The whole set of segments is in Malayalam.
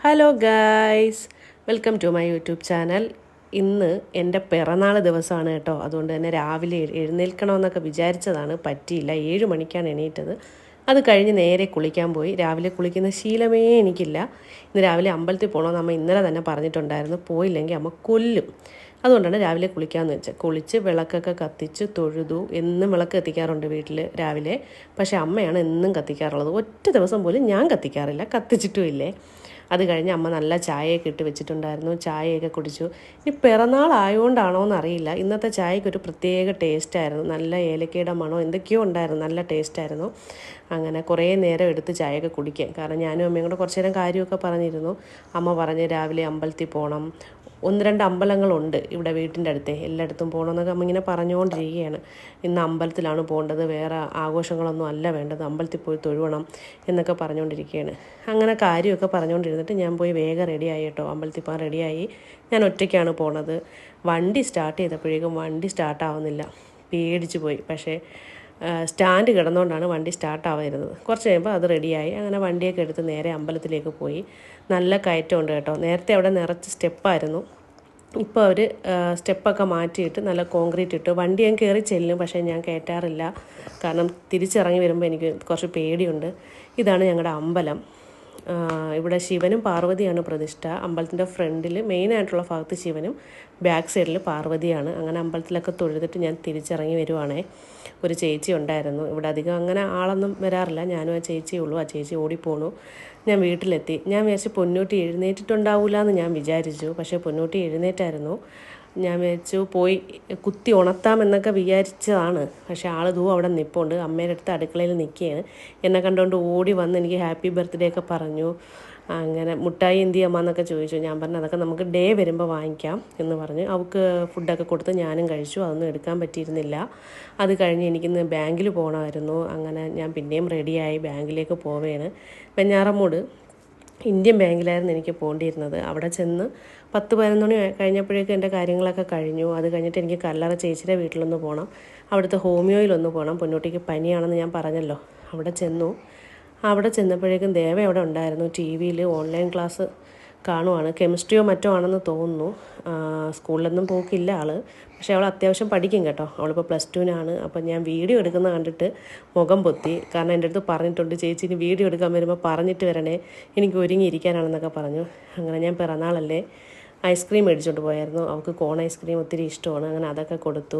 Hello guys, welcome to my YouTube channel. ഇന്ന് എൻ്റെ പിറന്നാൾ ദിവസമാണ് കേട്ടോ. അതുകൊണ്ട് തന്നെ രാവിലെ എഴുന്നേൽക്കണമെന്നൊക്കെ വിചാരിച്ചതാണ്, പറ്റിയില്ല. 7 മണിക്കാണ് എണീറ്റത്. അത് കഴിഞ്ഞ് നേരെ കുളിക്കാൻ പോയി. രാവിലെ കുളിക്കുന്ന ശീലമേ എനിക്കില്ല. ഇന്ന് രാവിലെ അമ്പലത്തിൽ പോകണമെന്ന് അമ്മ ഇന്നലെ തന്നെ പറഞ്ഞിട്ടുണ്ടായിരുന്നു. പോയില്ലെങ്കിൽ അമ്മ കൊല്ലും. അതുകൊണ്ടാണ് രാവിലെ കുളിക്കാമെന്ന് വെച്ചത്. കുളിച്ച് വിളക്കൊക്കെ കത്തിച്ച് തൊഴുതു. എന്നും വിളക്ക് കത്തിക്കാറുണ്ട് വീട്ടിൽ രാവിലെ. പക്ഷേ അമ്മയാണ് എന്നും കത്തിക്കാറുള്ളത്. ഒറ്റ ദിവസം പോലും ഞാൻ കത്തിക്കാറില്ല, കത്തിച്ചിട്ടും ഇല്ലേ. അത് കഴിഞ്ഞ് അമ്മ നല്ല ചായയൊക്കെ ഇട്ട് വെച്ചിട്ടുണ്ടായിരുന്നു. ചായയൊക്കെ കുടിച്ചു. ഇനി പിറന്നാളായതുകൊണ്ടാണോ എന്നറിയില്ല, ഇന്നത്തെ ചായക്കൊരു പ്രത്യേക ടേസ്റ്റായിരുന്നു. നല്ല ഏലക്കയുടെ മണോ എന്തൊക്കെയോ ഉണ്ടായിരുന്നു, നല്ല ടേസ്റ്റായിരുന്നു. അങ്ങനെ കുറേ നേരം എടുത്ത് ചായയൊക്കെ കുടിക്കാൻ. കാരണം ഞാനും അമ്മയും കൂടെ കുറച്ച് നേരം കാര്യമൊക്കെ പറഞ്ഞിരുന്നു. അമ്മ പറഞ്ഞ് രാവിലെ അമ്പലത്തിൽ പോകണം, 1-2 അമ്പലങ്ങളുണ്ട് ഇവിടെ വീട്ടിൻ്റെ അടുത്ത്, എല്ലായിടത്തും പോകണമെന്നൊക്കെ അമ്മ ഇങ്ങനെ പറഞ്ഞുകൊണ്ടിരിക്കുകയാണ്. ഇന്ന് അമ്പലത്തിലാണ് പോകേണ്ടത്, വേറെ ആഘോഷങ്ങളൊന്നും അല്ല വേണ്ടത്, അമ്പലത്തിൽ പോയി തൊഴുവണം എന്നൊക്കെ പറഞ്ഞുകൊണ്ടിരിക്കുകയാണ്. അങ്ങനെ കാര്യമൊക്കെ പറഞ്ഞുകൊണ്ടിരുന്നിട്ട് ഞാൻ പോയി വേഗം റെഡിയായി കേട്ടോ. അമ്പലത്തിൽ പോകാൻ റെഡിയായി. ഞാൻ ഒറ്റയ്ക്കാണ് പോണത്. വണ്ടി സ്റ്റാർട്ട് ചെയ്തപ്പോഴേക്കും വണ്ടി സ്റ്റാർട്ടാവുന്നില്ല, പേടിച്ച് പോയി. പക്ഷേ സ്റ്റാൻഡ് കിടന്നുകൊണ്ടാണ് വണ്ടി സ്റ്റാർട്ടാവാതിരുന്നത്. കുറച്ച് കഴിയുമ്പോൾ അത് റെഡിയായി. അങ്ങനെ വണ്ടിയൊക്കെ എടുത്ത് നേരെ അമ്പലത്തിലേക്ക് പോയി. നല്ല കയറ്റമുണ്ട് കേട്ടോ. നേരത്തെ അവിടെ നിറച്ച് സ്റ്റെപ്പായിരുന്നു. ഇപ്പോൾ അവർ സ്റ്റെപ്പൊക്കെ മാറ്റിയിട്ട് നല്ല കോൺക്രീറ്റ് ഇട്ട് വണ്ടി ഞാൻ കയറി ചെല്ലും, പക്ഷേ ഞാൻ കയറ്റാറില്ല. കാരണം തിരിച്ചിറങ്ങി വരുമ്പോൾ എനിക്ക് കുറച്ച് പേടിയുണ്ട്. ഇതാണ് ഞങ്ങളുടെ അമ്പലം. ഇവിടെ ശിവനും പാർവതിയാണ് പ്രതിഷ്ഠ. അമ്പലത്തിൻ്റെ ഫ്രണ്ടിൽ മെയിനായിട്ടുള്ള ഭാഗത്ത് ശിവനും ബാക്ക് സൈഡിൽ പാർവതിയാണ്. അങ്ങനെ അമ്പലത്തിലൊക്കെ തൊഴുതിട്ട് ഞാൻ തിരിച്ചിറങ്ങി വരുവാണേ. ഒരു ചേച്ചി ഉണ്ടായിരുന്നു ഇവിടെ. അധികം അങ്ങനെ ആളൊന്നും വരാറില്ല, ഞാനും ആ ചേച്ചിയേ ഉള്ളൂ. ആ ചേച്ചി ഓടിപ്പോണു. ഞാൻ വീട്ടിലെത്തി. ഞാൻ വിചാരിച്ചു പൊന്നൂട്ടി എഴുന്നേറ്റിട്ടുണ്ടാവില്ല എന്ന് ഞാൻ വിചാരിച്ചു. പക്ഷേ പൊന്നൂട്ടി എഴുന്നേറ്റായിരുന്നു. ഞാൻ വിചാരിച്ചു പോയി കുത്തി ഉണർത്താമെന്നൊക്കെ വിചാരിച്ചതാണ്. പക്ഷേ ആൾ അവിടെ നിൽപ്പുണ്ട്. അമ്മയുടെ അടുത്ത് അടുക്കളയിൽ നിൽക്കുകയാണ്. എന്നെ കണ്ടുകൊണ്ട് ഓടി വന്ന് എനിക്ക് ഹാപ്പി ബർത്ത്ഡേ ഒക്കെ പറഞ്ഞു. അങ്ങനെ മുട്ടായി എന്തി അമ്മ എന്നൊക്കെ ചോദിച്ചു. ഞാൻ പറഞ്ഞു അതൊക്കെ നമുക്ക് ഡേ വരുമ്പോൾ വാങ്ങിക്കാം എന്ന് പറഞ്ഞ് അവൾക്ക് ഫുഡൊക്കെ കൊടുത്ത് ഞാനും കഴിച്ചു. അതൊന്നും എടുക്കാൻ പറ്റിയിരുന്നില്ല. അത് കഴിഞ്ഞ് എനിക്കിന്ന് ബാങ്കിൽ പോകണമായിരുന്നു. അങ്ങനെ ഞാൻ പിന്നെയും റെഡിയായി ബാങ്കിലേക്ക് പോവുകയാണ്. വെഞ്ഞാറമ്മൂട് ഇന്ത്യൻ ബാങ്കിലായിരുന്നു എനിക്ക് പോകേണ്ടിയിരുന്നത്. അവിടെ ചെന്ന് 10-11 മണി കഴിഞ്ഞപ്പോഴേക്കും എൻ്റെ കാര്യങ്ങളൊക്കെ കഴിഞ്ഞു. അത് കഴിഞ്ഞിട്ട് എനിക്ക് കല്ലറ ചേച്ചിയുടെ വീട്ടിലൊന്ന് പോകണം, അവിടുത്തെ ഹോമിയോയിലൊന്ന് പോകണം. പൊന്നൂട്ടിക്ക് പനിയാണെന്ന് ഞാൻ പറഞ്ഞല്ലോ. അവിടെ ചെന്നു. അവിടെ ചെന്നപ്പോഴേക്കും ദേവ അവിടെ ഉണ്ടായിരുന്നു. ടി വിയിൽ ഓൺലൈൻ ക്ലാസ് കാണുവാണ്. കെമിസ്ട്രിയോ മറ്റോ ആണെന്ന് തോന്നുന്നു. സ്കൂളിലൊന്നും പോക്കില്ല ആൾ, പക്ഷേ അവൾ അത്യാവശ്യം പഠിക്കും കേട്ടോ. അവളിപ്പോൾ +2-നാണ്. അപ്പം ഞാൻ വീഡിയോ എടുക്കുന്ന കണ്ടിട്ട് മുഖം പൊത്തി. കാരണം എൻ്റെ അടുത്ത് പറഞ്ഞിട്ടുണ്ട്, ചേച്ചി ഇനി വീഡിയോ എടുക്കാൻ വരുമ്പോൾ പറഞ്ഞിട്ട് വരണേ, എനിക്ക് ഒരുങ്ങിയിരിക്കാനാണെന്നൊക്കെ പറഞ്ഞു. അങ്ങനെ ഞാൻ പിറന്നാളല്ലേ ഐസ്ക്രീം മേടിച്ചുകൊണ്ട് പോയായിരുന്നു. അവൾക്ക് കോൺ ഐസ്ക്രീം ഒത്തിരി ഇഷ്ടമാണ്. അങ്ങനെ അതൊക്കെ കൊടുത്തു.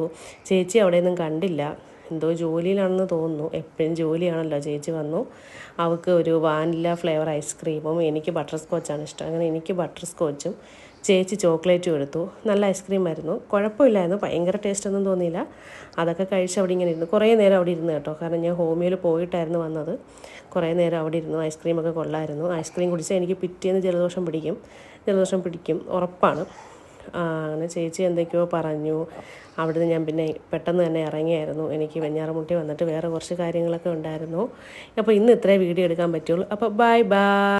ചേച്ചി അവിടെയൊന്നും കണ്ടില്ല, എന്തോ ജോലിയിലാണെന്ന് തോന്നുന്നു. എപ്പോഴും ജോലിയാണല്ലോ. ചേച്ചി വന്നു. അവൾക്ക് ഒരു വാനില ഫ്ലേവർ ഐസ്ക്രീമും എനിക്ക് ബട്ടർ സ്കോച്ചാണ് ഇഷ്ടം. അങ്ങനെ എനിക്ക് ബട്ടർ സ്കോച്ചും ചേച്ചി ചോക്ലേറ്റും എടുത്തു. നല്ല ഐസ്ക്രീമായിരുന്നു, കുഴപ്പമില്ലായിരുന്നു. ഭയങ്കര ടേസ്റ്റൊന്നും തോന്നിയില്ല. അതൊക്കെ കഴിച്ച് അവിടെ ഇങ്ങനെ ഇരുന്നു. കുറേ നേരം അവിടെ ഇരുന്നു കേട്ടോ. കാരണം ഞാൻ ഹോമിയോയിൽ പോയിട്ടായിരുന്നു വന്നത്. കുറേ നേരം അവിടെ ഇരുന്നു. ഐസ്ക്രീമൊക്കെ കൊള്ളായിരുന്നു. ഐസ്ക്രീം കുടിച്ചാൽ എനിക്ക് പിറ്റേന്ന് ജലദോഷം പിടിക്കും ഉറപ്പാണ്. അങ്ങനെ ചേച്ചി എന്തൊക്കെയോ പറഞ്ഞു. അവിടുന്ന് ഞാൻ പിന്നെ പെട്ടെന്ന് തന്നെ ഇറങ്ങിയായിരുന്നു. എനിക്ക് വെഞ്ഞാറമുട്ടി വന്നിട്ട് വേറെ കുറച്ച് കാര്യങ്ങളൊക്കെ ഉണ്ടായിരുന്നു. അപ്പോൾ ഇന്ന് ഇത്രേ വീഡിയോ എടുക്കാൻ പറ്റുള്ളൂ. അപ്പോൾ ബൈ.